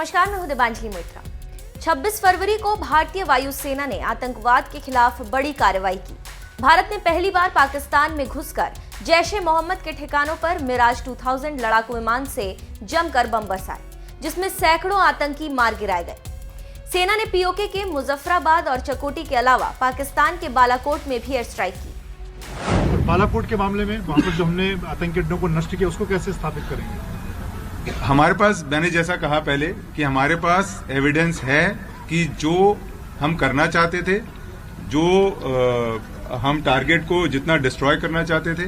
नमस्कार, मैं हूं देवांजलि मोइत्रा। 26 फरवरी को भारतीय वायुसेना ने आतंकवाद के खिलाफ बड़ी कार्रवाई की। भारत ने पहली बार पाकिस्तान में घुसकर जैश ए मोहम्मद के ठिकानों पर मिराज 2000 लड़ाकू विमान से जमकर बम बरसाए, जिसमें सैकड़ों आतंकी मार गिराए गए। सेना ने पीओके के मुजफ्फराबाद और चकोटी के अलावा पाकिस्तान के बालाकोट में भी एयर स्ट्राइक की। बालाकोट के मामले में वहां पर जो हमने आतंकी अड्डों को नष्ट किया, उसको कैसे स्थापित करेंगे? हमारे पास, मैंने जैसा कहा पहले कि हमारे पास एविडेंस है कि जो हम करना चाहते थे, जो हम टारगेट को जितना डिस्ट्रॉय करना चाहते थे,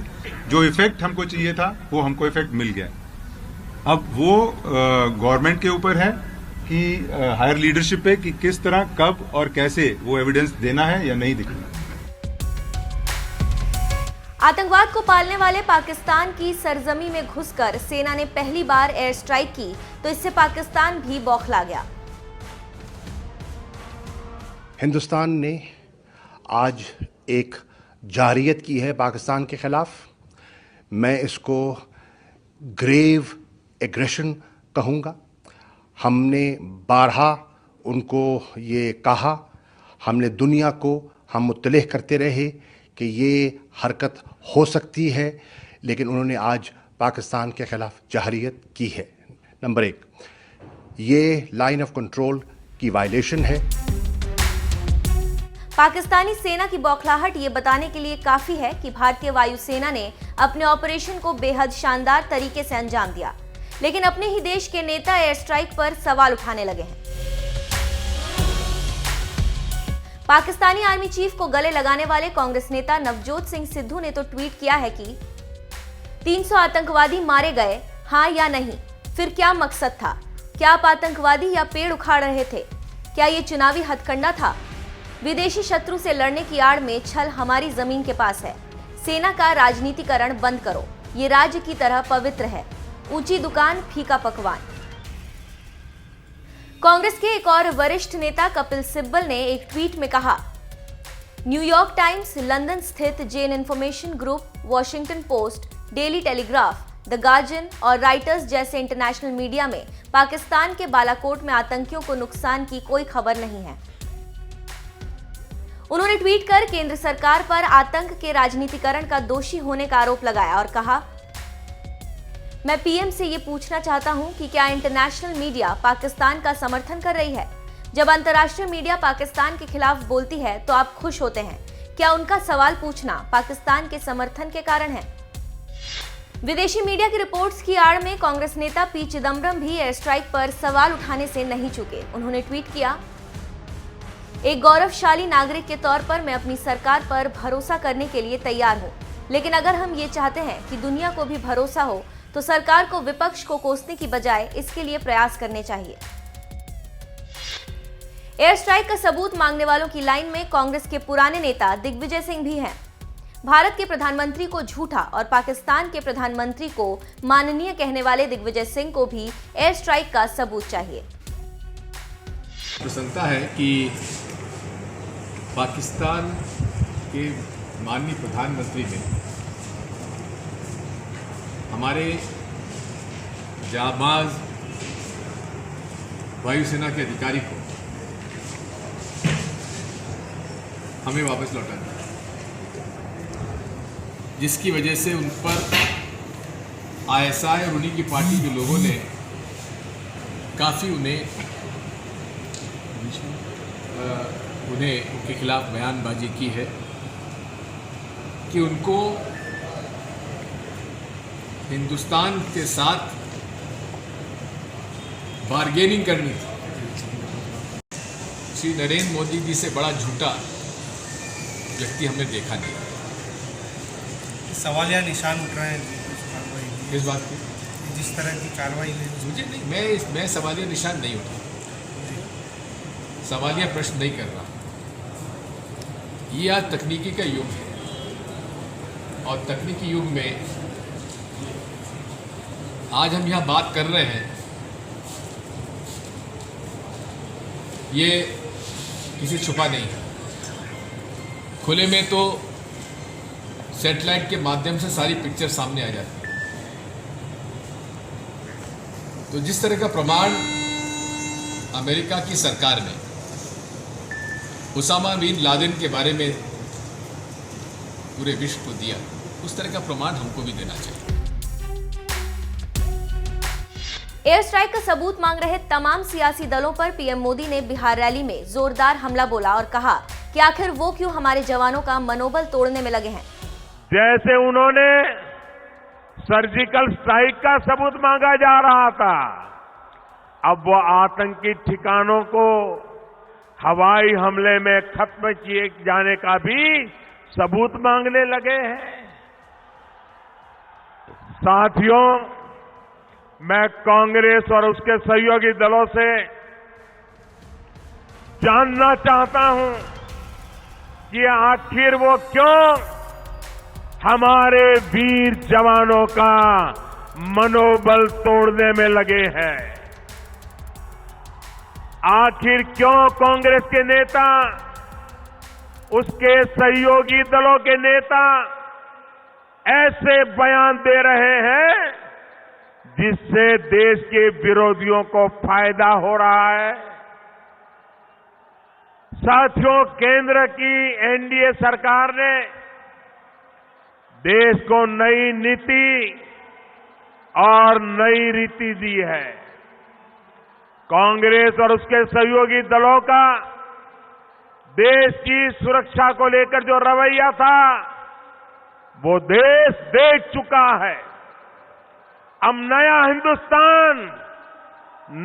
जो इफेक्ट हमको चाहिए था, वो हमको इफेक्ट मिल गया। अब वो गवर्नमेंट के ऊपर है कि हायर लीडरशिप पे कि किस तरह, कब और कैसे वो एविडेंस देना है या नहीं दिखना। आतंकवाद को पालने वाले पाकिस्तान की सरजमी में घुसकर सेना ने पहली बार एयर स्ट्राइक की, तो इससे पाकिस्तान भी बौखला गया। हिंदुस्तान ने आज एक जारियत की है पाकिस्तान के खिलाफ। मैं इसको ग्रेव एग्रेशन कहूँगा। हमने बारहा उनको ये कहा, हमने दुनिया को हम मुत्तलिह करते रहे कि ये हरकत हो सकती है, लेकिन उन्होंने आज पाकिस्तान के खिलाफ जारियत की है। नंबर 1, ये लाइन ऑफ कंट्रोल की वायलेशन है। पाकिस्तानी सेना की बौखलाहट ये बताने के लिए काफी है कि भारतीय वायुसेना ने अपने ऑपरेशन को बेहद शानदार तरीके से अंजाम दिया, लेकिन अपने ही देश के नेता एयर स्ट्राइक पर सवाल उठाने लगे हैं। पाकिस्तानी आर्मी चीफ को गले लगाने वाले कांग्रेस नेता नवजोत सिंह सिद्धू ने तो ट्वीट किया है कि 300 आतंकवादी मारे गए, हाँ या नहीं? फिर क्या मकसद था? क्या आप आतंकवादी या पेड़ उखाड़ रहे थे? क्या ये चुनावी हथकंडा था? विदेशी शत्रु से लड़ने की आड़ में छल हमारी जमीन के पास है। सेना का राजनीतिकरण बंद करो, ये राज्य की तरह पवित्र है। ऊंची दुकान, फीका पकवान। कांग्रेस के एक और वरिष्ठ नेता कपिल सिब्बल ने एक ट्वीट में कहा, न्यूयॉर्क टाइम्स, लंदन स्थित Jane's information group, Washington Post, Daily Telegraph, the Guardian और राइटर्स जैसे इंटरनेशनल मीडिया में पाकिस्तान के बालाकोट में आतंकियों को नुकसान की कोई खबर नहीं है। उन्होंने ट्वीट कर केंद्र सरकार पर आतंक के राजनीतिकरण का दोषी होने का आरोप लगाया और कहा, मैं पीएम से ये पूछना चाहता हूं कि क्या इंटरनेशनल मीडिया पाकिस्तान का समर्थन कर रही है? जब अंतर्राष्ट्रीय मीडिया पाकिस्तान के खिलाफ बोलती है तो आप खुश होते हैं। क्या उनका सवाल पूछना पाकिस्तान के समर्थन के कारण है? विदेशी मीडिया की रिपोर्ट्स की आड़ में कांग्रेस नेता पी चिदम्बरम भी एयर स्ट्राइक पर सवाल उठाने से नहीं चूके। उन्होंने ट्वीट किया, एक गौरवशाली नागरिक के तौर पर मैं अपनी सरकार पर भरोसा करने के लिए तैयार हूं, लेकिन अगर हम ये चाहते हैं कि दुनिया को भी भरोसा हो तो सरकार को विपक्ष को कोसने की बजाय इसके लिए प्रयास करने चाहिए। एयर स्ट्राइक का सबूत मांगने वालों की लाइन में कांग्रेस के पुराने नेता दिग्विजय सिंह भी हैं। भारत के प्रधानमंत्री को झूठा और पाकिस्तान के प्रधानमंत्री को माननीय कहने वाले दिग्विजय सिंह को भी एयर स्ट्राइक का सबूत चाहिए। प्रसन्नता है कि पाकिस्तान के माननीय प्रधानमंत्री ने हमारे जाबाज वायुसेना के अधिकारी को हमें वापस लौटा दिया, जिसकी वजह से उन पर आईएसआई और उन्हीं की पार्टी के लोगों ने काफ़ी उनके खिलाफ बयानबाजी की है कि उनको हिंदुस्तान के साथ बार्गेनिंग करनी थी। श्री नरेंद्र मोदी जी से बड़ा झूठा व्यक्ति हमने देखा नहीं। सवाल या निशान उठ रहे हैं किस बात की? जिस तरह की कार्रवाई मुझे नहीं, मैं सवालिया निशान नहीं उठा, सवालिया प्रश्न नहीं कर रहा। ये आज तकनीकी का युग है और तकनीकी युग में आज हम यहाँ बात कर रहे हैं, ये किसी छुपा नहीं है। खुले में तो सैटेलाइट के माध्यम से सारी पिक्चर सामने आ जाती है। तो जिस तरह का प्रमाण अमेरिका की सरकार ने उसामा बिन लादेन के बारे में पूरे विश्व को दिया, उस तरह का प्रमाण हमको भी देना चाहिए। एयर स्ट्राइक का सबूत मांग रहे तमाम सियासी दलों पर पीएम मोदी ने बिहार रैली में जोरदार हमला बोला और कहा कि आखिर वो क्यों हमारे जवानों का मनोबल तोड़ने में लगे हैं। जैसे उन्होंने सर्जिकल स्ट्राइक का सबूत मांगा जा रहा था, अब वो आतंकी ठिकानों को हवाई हमले में खत्म किए जाने का भी सबूत मांगने लगे हैं। साथियों, मैं कांग्रेस और उसके सहयोगी दलों से जानना चाहता हूं कि आखिर वो क्यों हमारे वीर जवानों का मनोबल तोड़ने में लगे हैं। आखिर क्यों कांग्रेस के नेता, उसके सहयोगी दलों के नेता ऐसे बयान दे रहे हैं जिससे देश के विरोधियों को फायदा हो रहा है। साथियों, केंद्र की एनडीए सरकार ने देश को नई नीति और नई रीति दी है। कांग्रेस और उसके सहयोगी दलों का देश की सुरक्षा को लेकर जो रवैया था, वो देश देख चुका है। अब नया हिंदुस्तान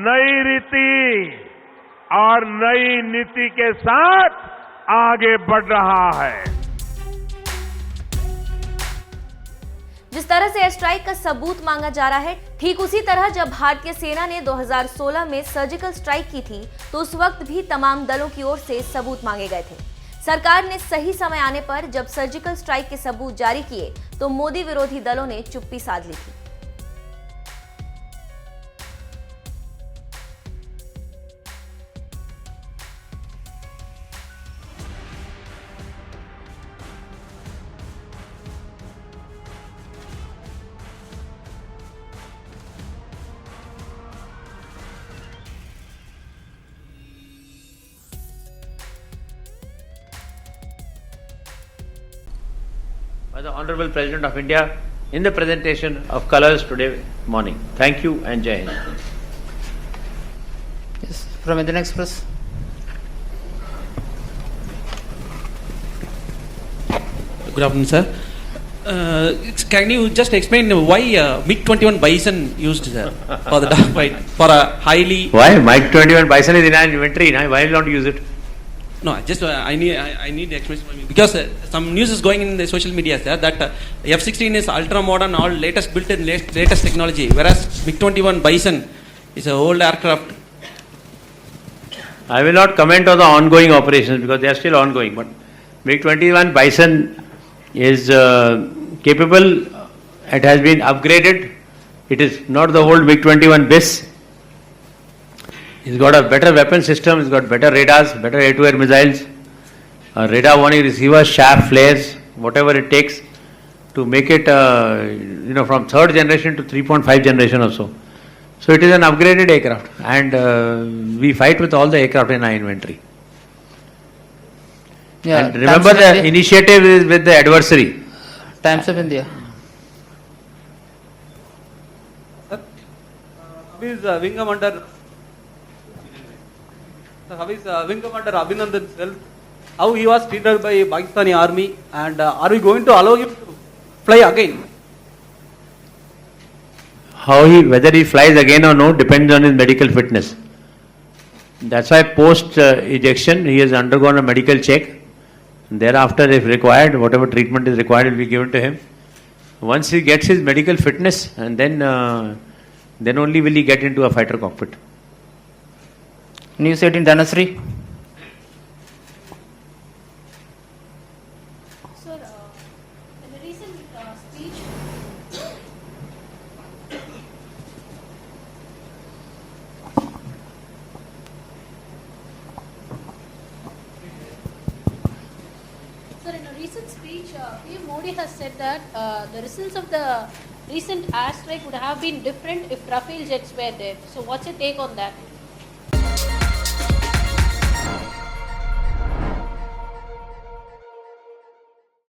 नई रीति और नई नीति के साथ आगे बढ़ रहा है। जिस तरह से एयर स्ट्राइक का सबूत मांगा जा रहा है, ठीक उसी तरह जब भारतीय सेना ने 2016 में सर्जिकल स्ट्राइक की थी तो उस वक्त भी तमाम दलों की ओर से सबूत मांगे गए थे। सरकार ने सही समय आने पर जब सर्जिकल स्ट्राइक के सबूत जारी किए तो मोदी विरोधी दलों ने चुप्पी साध ली थी। By the Honorable President of India in the presentation of colours today morning. Thank you and Jai Hind. Yes, from Indian Express. Good afternoon, sir. Can you just explain why MiG-21 Bison used, sir, for the dogfight, for a highly... Why? MiG-21 Bison is in our inventory. Why will not use it? No, just I need the explanation from you, because some news is going in the social media, sir, that F-16 is ultra modern, all latest built in latest technology, whereas MiG-21 Bison is an old aircraft. I will not comment on the ongoing operations because they are still ongoing. But MiG-21 Bison is capable. It has been upgraded. It is not the old MiG-21 BIS. It's got a better weapon system, it's got better radars, better air-to-air missiles, radar warning receivers, sharp flares, whatever it takes to make it, from third generation to 3.5 generation or so. So it is an upgraded aircraft, and we fight with all the aircraft in our inventory. Yeah, and remember, the initiative is with the adversary. Times of India. How is Wing Commander Abhinandan's health? How he was treated by Pakistani army, and are we going to allow him to fly again? Whether he flies again or no depends on his medical fitness. That's why post ejection he has undergone a medical check. Thereafter, if required, whatever treatment is required will be given to him. Once he gets his medical fitness, and then only will he get into a fighter cockpit. News 18 Dhanasri. Sir, in a recent speech, PM Modi has said that the results of the recent airstrike would have been different if Rafale jets were there. So, what's your take on that?